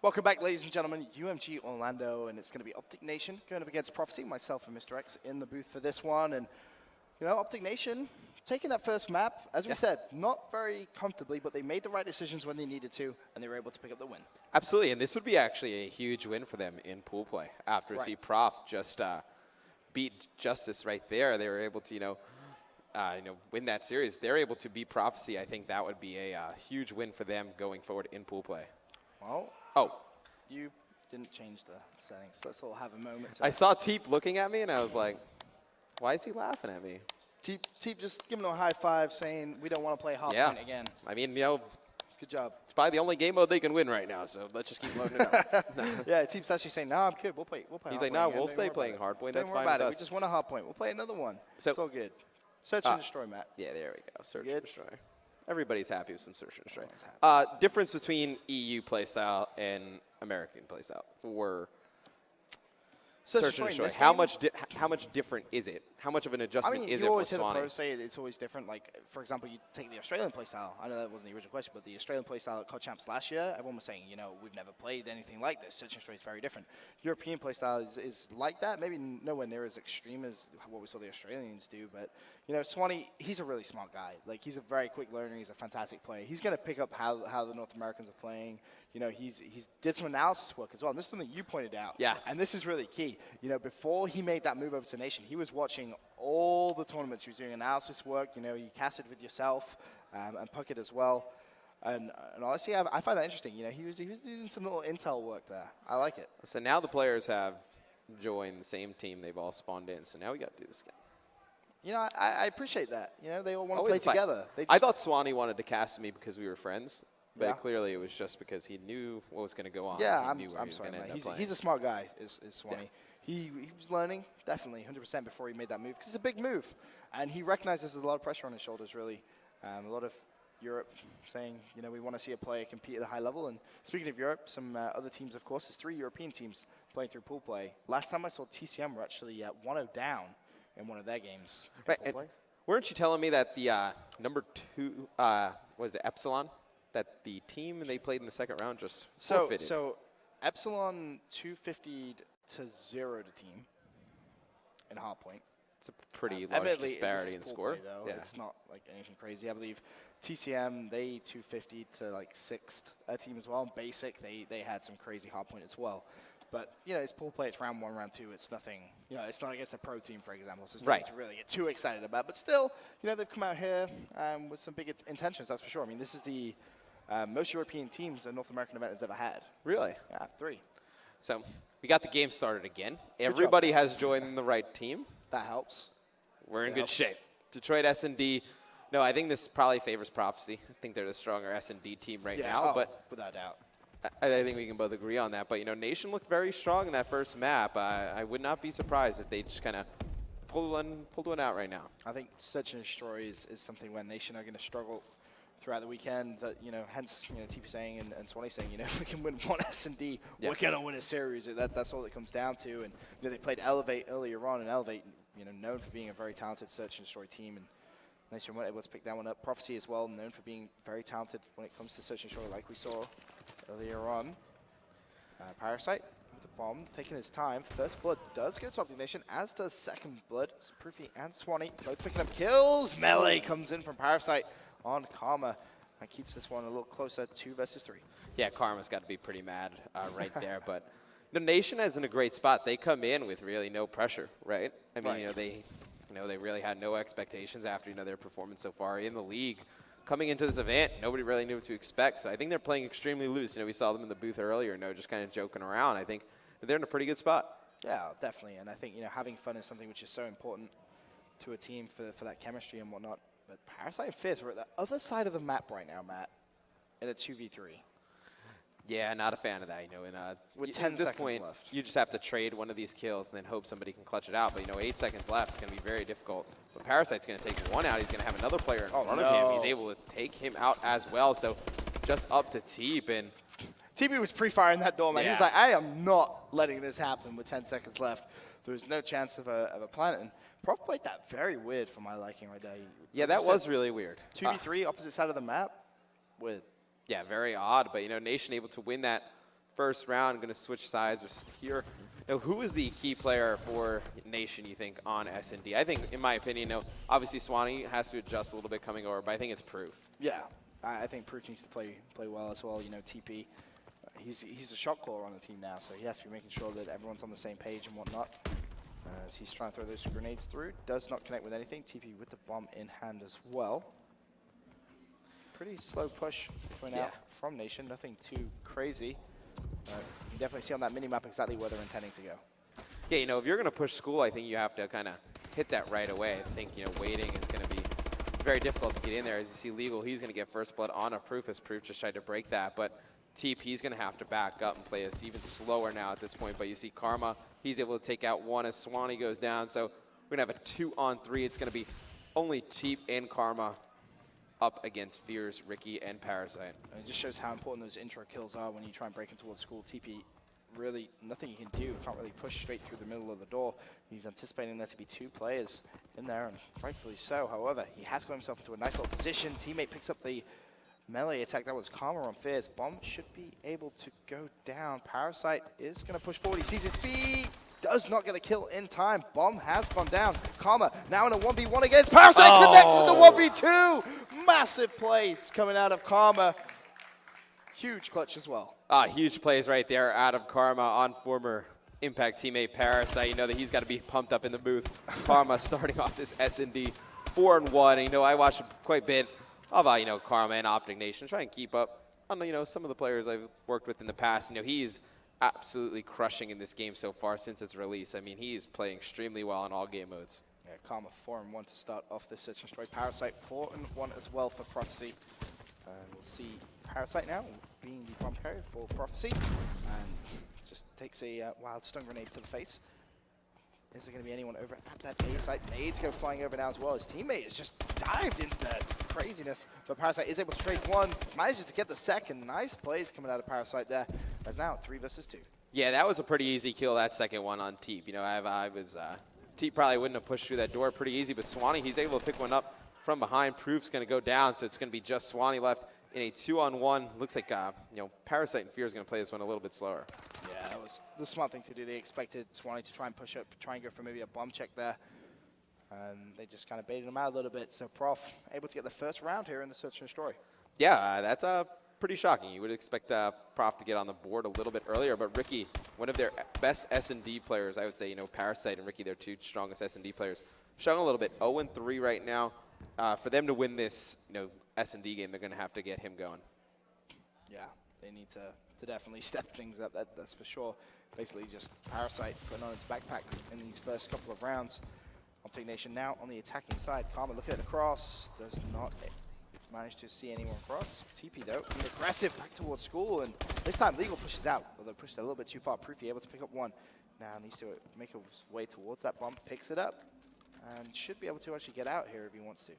Welcome back, ladies and gentlemen. UMG Orlando, and it's going to be Optic Nation going up against Prophecy. Myself and Mr. X in the booth for this one. And, you know, Optic Nation taking that first map, as we said, not very comfortably, but they made the right decisions when they needed to, and they were able to pick up the win. Absolutely, and this would be actually a huge win for them in pool play. After see Prof just beat Justice right there, they were able to, win that series. They're able to beat Prophecy. I think that would be a huge win for them going forward in pool play. Well, you didn't change the settings. Let's all have a moment. I saw Teep looking at me, and I was like, why is he laughing at me? Teep just giving him a high five saying we don't want to play hot point again. I mean, good job. It's probably the only game mode they can win right now, so let's just keep loading it up. Yeah, Teep's actually saying, no, I'm good. We'll play He's like, no, we'll stay playing hard point. That's fine with us. We just won a hard point. We'll play another one. So, it's all good. Search and destroy, Matt. Yeah, there we go. Search and destroy. Everybody's happy with some search and destroy. Difference between EU playstyle and American playstyle for search and destroy. How much different is it? How much of an adjustment is it for Swanee? You always hear the pros say it's always different. Like, for example, you take the Australian playstyle. I know that wasn't the original question, but the Australian playstyle at COD Champs last year, everyone was saying, we've never played anything like this. Search and destroy is very different. European playstyle is like that, maybe nowhere near as extreme as what we saw the Australians do. But, Swanee, he's a really smart guy. Like, he's a very quick learner. He's a fantastic player. He's going to pick up how the North Americans are playing. He's did some analysis work as well. And this is something you pointed out. Yeah. And this is really key. Before he made that move over to Nation, he was watching all the tournaments. He was doing analysis work. He casted with yourself and Puckett as well. And honestly, I find that interesting. He was doing some little intel work there. I like it. So now the players have joined the same team. They've all spawned in. So now we got to do this again. I appreciate that. They all want to play together. I thought Swanee wanted to cast me because we were friends. But clearly it was just because he knew what was going to go on. Yeah, I'm sorry, man. He's a smart guy, is Swanee. Yeah. He was learning, definitely, 100% before he made that move, because it's a big move. And he recognizes there's a lot of pressure on his shoulders, really. A lot of Europe saying, we want to see a player compete at a high level. And speaking of Europe, some other teams, of course, there's 3 European teams playing through pool play. Last time I saw TCM were actually 1-0 down in one of their games. Right, and weren't you telling me that the number 2, was it Epsilon? That the team they played in the second round just forfeited. So Epsilon 250'd to 0 to team in hardpoint. It's a pretty large disparity in score. Play, though. Yeah. It's not like anything crazy. I believe TCM, they 250 to like 6th team as well. And Basic, they had some crazy hardpoint as well. But, it's pool play. It's round 1, round 2. It's nothing, it's not against a pro team, for example. So it's nothing to really get too excited about. But still, they've come out here with some big intentions, that's for sure. I mean, this is the most European teams a North American event has ever had. Really? Yeah, 3. So we got the game started again. Everybody has joined the right team. That helps. We're in good shape. Detroit S&D. No, I think this probably favors Prophecy. I think they're the stronger S&D team right now. But without doubt. I think we can both agree on that. But, Nation looked very strong in that first map. I would not be surprised if they just kind of pulled one out right now. I think Search and Destroy is something where Nation are going to struggle throughout the weekend. That hence TP saying and Swanee saying, if we can win one S&D, we're going to win a series. That's all it comes down to. And they played Elevate earlier on, and Elevate, known for being a very talented Search and Destroy team, and Nation weren't able to pick that one up. Prophecy as well, known for being very talented when it comes to Search and Destroy, like we saw earlier on. Parasite with the bomb, taking his time. First blood does go to Optic Nation, as does second blood. Proofy and Swanee both picking up kills. Melee comes in from Parasite on Karma. That keeps this one a little closer, 2 versus 3. Yeah, Karma's got to be pretty mad right there. But the Nation is in a great spot. They come in with really no pressure, right? I mean, they really had no expectations after their performance so far in the league. Coming into this event, nobody really knew what to expect. So I think they're playing extremely loose. We saw them in the booth earlier, just kind of joking around. I think they're in a pretty good spot. Yeah, definitely. And I think having fun is something which is so important to a team for that chemistry and whatnot. But Parasite and Fizz are at the other side of the map right now, Matt, in a 2v3. Yeah, not a fan of that. With 10 at this seconds point, left. You just have to trade one of these kills and then hope somebody can clutch it out. But 8 seconds left. It's going to be very difficult. But Parasite's going to take one out. He's going to have another player in front of him. He's able to take him out as well. So just up to Teep. And TP was pre-firing that door, man. He was like, I am not letting this happen with 10 seconds left. There was no chance of a planet. And Prof played that very weird for my liking right there. Yeah, that was really weird. 2v3, opposite side of the map. Weird. Yeah, very odd. But, Nation able to win that first round. Going to switch sides here. Now, who is the key player for Nation, you think, on S&D? I think, in my opinion, obviously Swanee has to adjust a little bit coming over, but I think it's Proof. Yeah, I think Proof needs to play well as well. You know, TP, he's a shot caller on the team now, so he has to be making sure that everyone's on the same page and whatnot. As he's trying to throw those grenades through, does not connect with anything. TP with the bomb in hand as well. Pretty slow push going out from Nation, nothing too crazy. You can definitely see on that mini-map exactly where they're intending to go. Yeah, if you're going to push school, I think you have to kind of hit that right away. I think, waiting is going to be very difficult to get in there. As you see Legal, he's going to get first blood on a Proof, as Proof just tried to break that. But TP's going to have to back up and play us even slower now at this point. But you see Karma, he's able to take out one as Swanee goes down. So we're going to have a 2-on-3. It's going to be only Teep and Karma up against Fears, Ricky, and Parasite. And it just shows how important those intro kills are when you try and break into towards school. TP, really nothing you can do. Can't really push straight through the middle of the door. He's anticipating there to be 2 players in there, and rightfully so. However, he has got himself into a nice little position. Teammate picks up the melee attack. That was Karma on Fears. Bomb should be able to go down. Parasite is going to push forward. He sees his feet. Does not get the kill in time. Bomb has gone down. Karma now in a 1v1 against Parasite. Connects with the 1v2. Massive plays coming out of Karma. Huge clutch as well. Huge plays right there out of Karma on former Impact teammate Parasite. That he's got to be pumped up in the booth. Karma starting off this S&D 4-1. I watched quite a bit of Karma and Optic Nation, try and keep up on some of the players I've worked with in the past. He's absolutely crushing in this game so far since its release. He's playing extremely well in all game modes. Yeah, Karma 4-1 to start off this Search and Destroy. Parasite 4-1 as well for Prophecy. And we'll see Parasite now being the bomb carrier for Prophecy. And just takes a wild stun grenade to the face. Is there going to be anyone over at that A site? Nades go flying over now as well. His teammate has just dived into that craziness. But Parasite is able to trade one, manages to get the second. Nice plays coming out of Parasite there. As now 3 versus 2. Yeah, that was a pretty easy kill, that second one on Teep. Teep probably wouldn't have pushed through that door pretty easy, but Swanee, he's able to pick one up from behind. Proof's going to go down, so it's going to be just Swanee left in a 2-on-1. Looks like, Parasite and Fear is going to play this one a little bit slower. Yeah, that was the smart thing to do. They expected Swanee to try and push up, try and go for maybe a bomb check there. And they just kind of baited him out a little bit. So Prof able to get the first round here in the Search and Destroy. Yeah, that's pretty shocking. You would expect Prof to get on the board a little bit earlier, but Ricky, one of their best S&D players, I would say, Parasite and Ricky, their 2 strongest S&D players, showing a little bit. 0-3 right now. For them to win this, S&D game, they're going to have to get him going. Yeah, they need to definitely step things up. That's for sure. Basically, just Parasite putting on its backpack in these first couple of rounds. Optic Nation now on the attacking side. Karma looking at the cross, does not manage to see anyone cross. TP though, being aggressive back towards school, and this time Legal pushes out, although pushed a little bit too far. Proofy able to pick up one. Now needs to make his way towards that bomb, picks it up, and should be able to actually get out here if he wants to.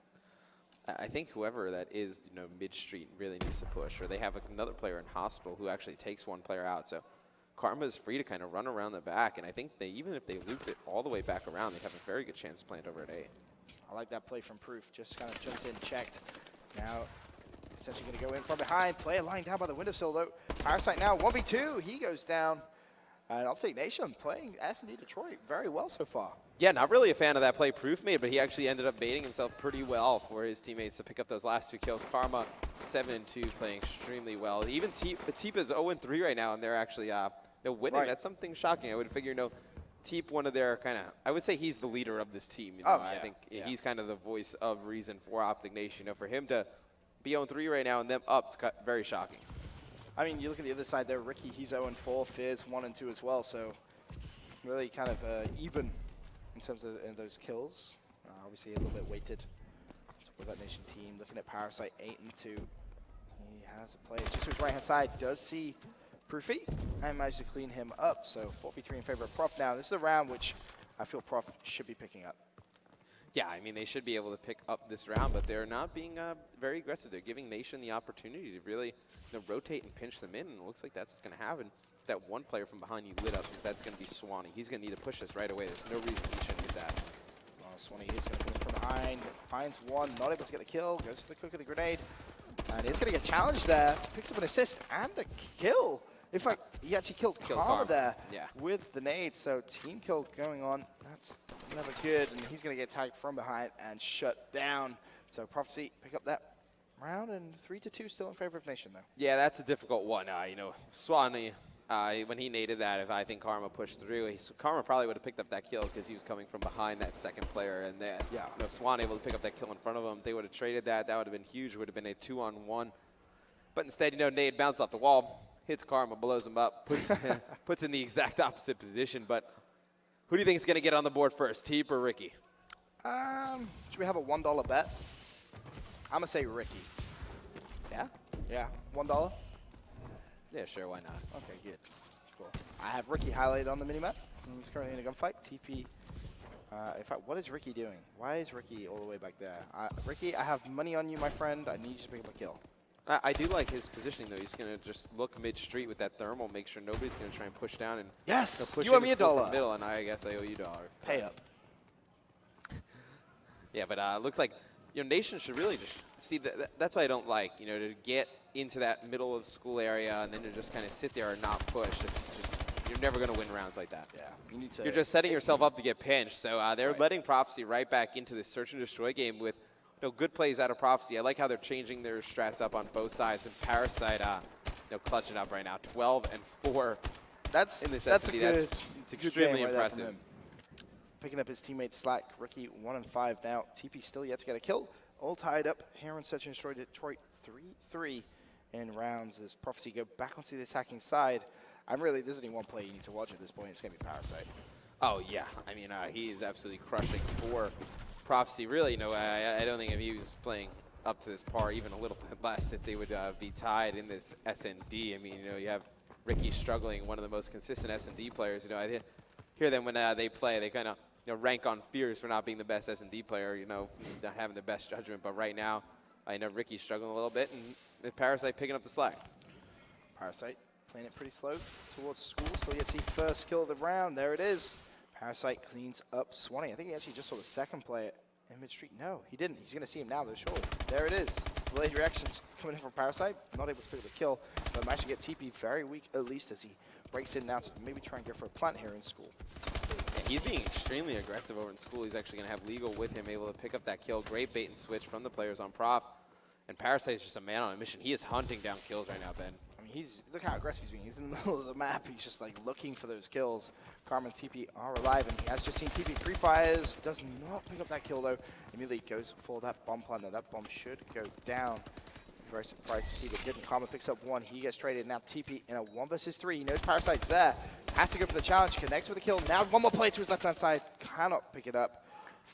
I think whoever that is, mid-street really needs to push, or they have another player in hospital who actually takes one player out. So Karma is free to kind of run around the back, and I think even if they loop it all the way back around, they have a very good chance to plant over at A. I like that play from Proof. Just kind of jumped in, checked. Now potentially going to go in from behind. Player lying down by the windowsill though. Parasite now 1v2. He goes down. And Optic Nation playing S&D Detroit very well so far. Yeah, not really a fan of that play Proof made, but he actually ended up baiting himself pretty well for his teammates to pick up those last 2 kills. Karma 7-2 playing extremely well. Even Teep is 0-3 right now, and they're actually winning. Right. That's something shocking. I would figure, Teep, one of their kind of, I would say he's the leader of this team. I think he's kind of the voice of reason for Optic Nation. For him to be 0-3 right now and them up, it's very shocking. I mean, you look at the other side there, Ricky, he's 0-4, Fears 1-2 as well, so really kind of even in terms of those kills. Obviously a little bit weighted with that Nation team. Looking at Parasite 8-2. He has a play just to his right-hand side, does see Proofy, and managed to clean him up. So 4v3 in favor of Prof now. This is a round which I feel Prof should be picking up. Yeah, I mean, they should be able to pick up this round, but they're not being very aggressive. They're giving Nation the opportunity to really rotate and pinch them in, and it looks like that's what's going to happen. That one player from behind you lit up, that's going to be Swanee. He's going to need to push this right away. There's no reason he shouldn't get that. Swanee is going to come in from behind, finds one, not able to get the kill, goes to the cook of the grenade, and he's going to get challenged there. Picks up an assist and a kill In fact, he actually killed Karma Karma. there Yeah. with the nade, so team kill going on. That's never good, and he's going to get tagged from behind and shut down. So Prophecy pick up that round, and 3-2 still in favor of Nation, though. Yeah, that's a difficult one. Swanee, when he naded that, if I think Karma pushed through, Karma probably would have picked up that kill because he was coming from behind that second player. And then Swan able to pick up that kill in front of him. They would have traded that. That would have been huge. Would have been a 2-on-1. But instead, nade bounced off the wall, hits Karma, blows him up, puts in the exact opposite position. But who do you think is going to get on the board first, Teep or Ricky? Should we have a $1 bet? I'm going to say Ricky. Yeah? Yeah, $1? Yeah, sure, why not? Okay, good. Cool. I have Ricky highlighted on the minimap. He's currently in a gunfight. TP. In fact, what is Ricky doing? Why is Ricky all the way back there? Ricky, I have money on you, my friend. I need you to pick up a kill. I do like his positioning, though. He's going to just look mid-street with that thermal, make sure nobody's going to try and push down. And yes! push You owe in me the $1. middle, and I guess I owe you $1. Pay up. Yeah, but looks like Nation should really just see that. That's what I don't like. To get into that middle of school area and then to just kind of sit there and not push. It's just you're never going to win rounds like that. Yeah, you need to. You're just setting yourself up to get pinched. So they're letting Prophecy right back into this search and destroy game with good plays out of Prophecy. I like how they're changing their strats up on both sides. And Parasite, clutching up right now, 12-4. That's in this that's S&D. a good. It's extremely right impressive. Picking up his teammates slack. Ricky 1-5 now. TP still yet to get a kill. All tied up here in Search and Destroy Detroit 3-3 in rounds as Prophecy go back onto the attacking side. There's only one play you need to watch at this point. It's going to be Parasite. Oh, yeah. I mean, he is absolutely crushing for Prophecy. Really, I don't think if he was playing up to this par, even a little bit less, that they would be tied in this S&D. I mean, you have Ricky struggling, one of the most consistent S&D players. I hear them when they play, they kind of rank on fears for not being the best S&D player, not having the best judgment. But right now, I know Ricky's struggling a little bit, and Parasite picking up the slack. Parasite playing it pretty slow towards school, so you see first kill of the round. There it is. Parasite cleans up Swanee. I think he actually just saw the second player in mid-street. No, he didn't. He's going to see him now, though, sure. There it is. Delayed reactions coming in from Parasite. Not able to pick up the kill, but managed to get TP very weak, at least as he breaks in now to maybe try and go for a plant here in school. And he's being extremely aggressive over in school. He's actually going to have Legal with him, able to pick up that kill. Great bait and switch from the players on Prof. And Parasite is just a man on a mission. He is hunting down kills right now, Ben. I mean, look how aggressive he's being. He's in the middle of the map. He's just looking for those kills. Karma and TP are alive, and he has just seen TP pre-fires. Does not pick up that kill, though. Immediately goes for that bomb plant. Now that bomb should go down. Very surprised to see that didn't. Karma picks up one. He gets traded. Now TP in a 1 versus 3. He knows Parasite's there. Has to go for the challenge. Connects with the kill. Now one more play to his left-hand side. Cannot pick it up.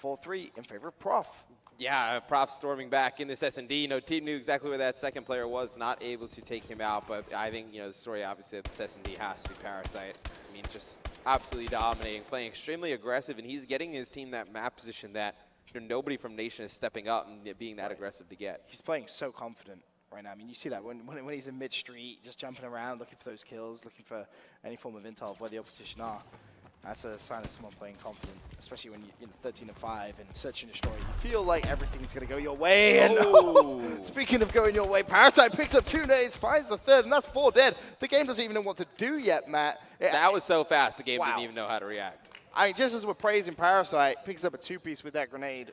4-3 in favor of Prof. Yeah, Prof storming back in this S&D. Team knew exactly where that second player was, not able to take him out. But I think, the story obviously of this S&D has to be Parasite. I mean, just absolutely dominating, playing extremely aggressive, and he's getting his team that map position that nobody from Nation is stepping up and being that aggressive to get. He's playing so confident right now. I mean, you see that when he's in mid-street, just jumping around, looking for those kills, looking for any form of intel of where the opposition are. That's a sign of someone playing confident, especially when you're 13-5 and Search and Destroy. You feel like everything's going to go your way. And speaking of going your way, Parasite picks up 2 nades, finds the third, and that's 4 dead. The game doesn't even know what to do yet, Matt. That was so fast, the game Wow. didn't even know how to react. I mean, just as we're praising Parasite, picks up a 2-piece with that grenade.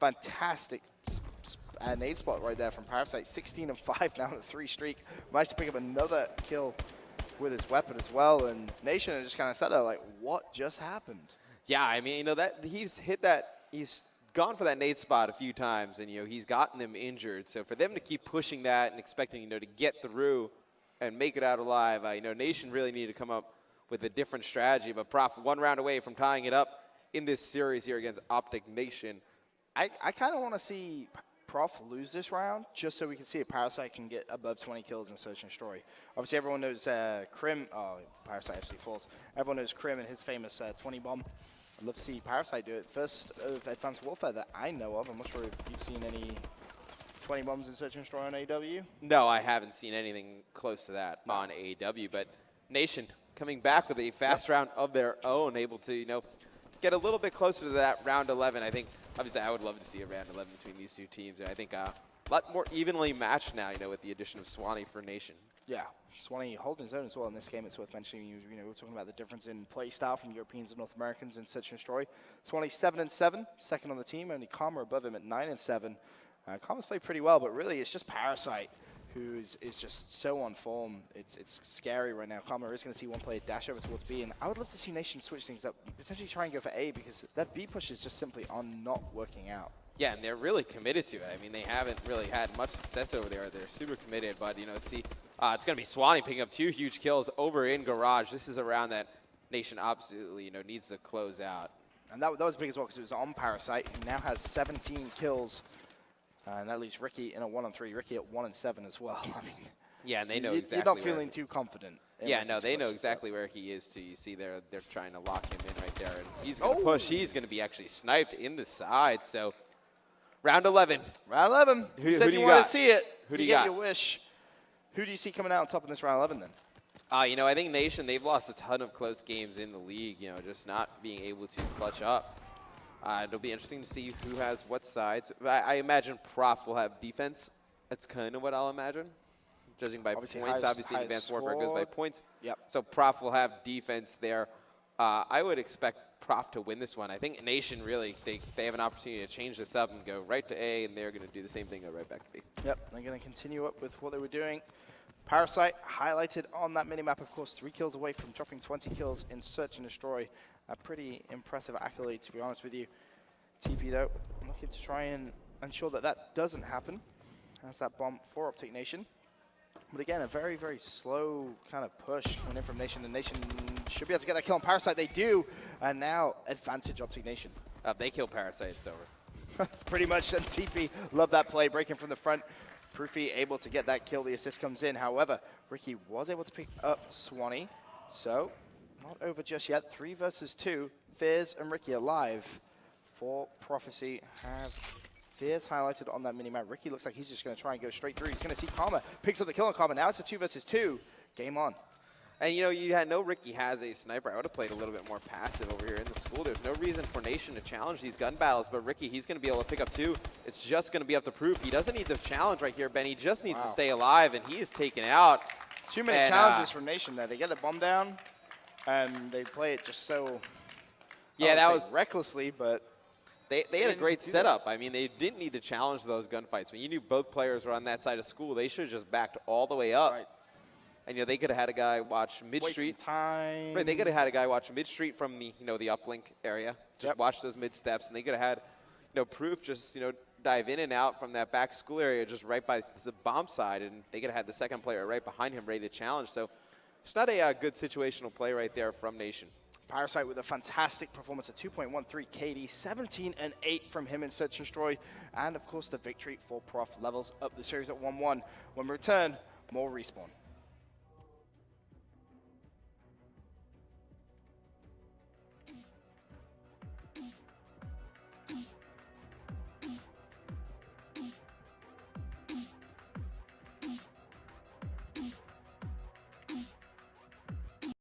Fantastic nade spot right there from Parasite. 16-5 now on the 3 streak. Managed to pick up another kill with his weapon as well, and Nation just kind of sat there like, what just happened? Yeah, I mean, that he's hit that, he's gone for that nade spot a few times, and he's gotten them injured. So for them to keep pushing that and expecting to get through and make it out alive, Nation really needed to come up with a different strategy. But Prof, 1 round away from tying it up in this series here against Optic Nation. I kind of want to see Prof lose this round, just so we can see if Parasite can get above 20 kills in Search and Destroy. Obviously, everyone knows Krim. Oh, Parasite actually falls. Everyone knows Krim and his famous 20 bomb. I'd love to see Parasite do it. First of Advanced Warfare that I know of. I'm not sure if you've seen any 20 bombs in Search and Destroy on AW. No, I haven't seen anything close to that on AW. But Nation coming back with a fast round of their own, able to get a little bit closer to that round 11. I think. Obviously, I would love to see a round 11 between these two teams. And I think a lot more evenly matched now, with the addition of Swanee for Nation. Yeah, Swanee holding his own as well in this game. It's worth mentioning. We're talking about the difference in play style from Europeans and North Americans in Search and Destroy. Swanee 7-7, second on the team. Only Karma above him at 9-7. Karma's played pretty well, but really it's just Parasite who is just so on form. It's scary right now. Karma is going to see one player dash over towards B, and I would love to see Nation switch things up, potentially try and go for A, because that B push is just simply on not working out. Yeah, and they're really committed to it. I mean, they haven't really had much success over there. They're super committed, but, see, it's going to be Swanee picking up 2 huge kills over in Garage. This is a round that Nation absolutely, needs to close out. And that was big as well, because it was on Parasite, who now has 17 kills. And that leaves Ricky in a 1-on-3. Ricky at 1-7 as well. I mean, yeah, and they know exactly. You're not feeling too confident. Yeah, no, they know exactly where he is too. You see, they're trying to lock him in right there, and he's going to push. He's going to be actually sniped in the side. So, round 11. Round 11. Who said do you you want got? to see it. Who do you you get got? your wish. Who do you see coming out on top in this round 11 then? I think Nation, they've lost a ton of close games in the league. Just not being able to clutch up. It'll be interesting to see who has what sides. I imagine Prof will have defense. That's kind of what I'll imagine, judging by points. Obviously, Advanced Warfare goes by points. Yep. So Prof will have defense there. I would expect Prof to win this one. I think Nation really, they have an opportunity to change this up and go right to A, and they're going to do the same thing, go right back to B. Yep, they're going to continue up with what they were doing. Parasite highlighted on that minimap, of course, 3 kills away from dropping 20 kills in Search and Destroy. A pretty impressive accolade, to be honest with you. TP, though, looking to try and ensure that that doesn't happen. That's that bomb for Optic Nation. But again, a very, very slow kind of push coming in from Nation. The Nation should be able to get that kill on Parasite. They do. And now, advantage Optic Nation. They kill Parasite, it's over. Pretty much. And TP, love that play, breaking from the front. Proofy able to get that kill. The assist comes in. However, Ricky was able to pick up Swanee. So, not over just yet. 3 versus 2. Fears and Ricky alive. For Prophecy have Fears highlighted on that minimap. Ricky looks like he's just going to try and go straight through. He's going to see Karma. Picks up the kill on Karma. Now it's a 2 versus 2. Game on. And you know Ricky has a sniper. I would have played a little bit more passive over here in the school. There's no reason for Nation to challenge these gun battles, but Ricky, he's going to be able to pick up 2. It's just going to be up to Proof. He doesn't need the challenge right here, Ben. He just needs to stay alive, and he is taken out. 2-minute challenges from Nation there. They get the bomb down, and they play it just so that was recklessly, but they had a great setup. I mean, they didn't need to challenge those gunfights. When you knew both players were on that side of school, they should have just backed all the way up. Right. And they could have had a guy watch mid-street. Time. Right, they could have had a guy watch mid-street from the the uplink area. Just watch those mid steps, and they could have had Proof just dive in and out from that back school area, just right by the bomb side, and they could have had the second player right behind him ready to challenge. So it's not a good situational play right there from Nation. Parasite with a fantastic performance, a 2.13 KD, 17 and 8 from him in Search and Destroy, and of course the victory for Prof levels up the series at 1-1. When we return, more Respawn.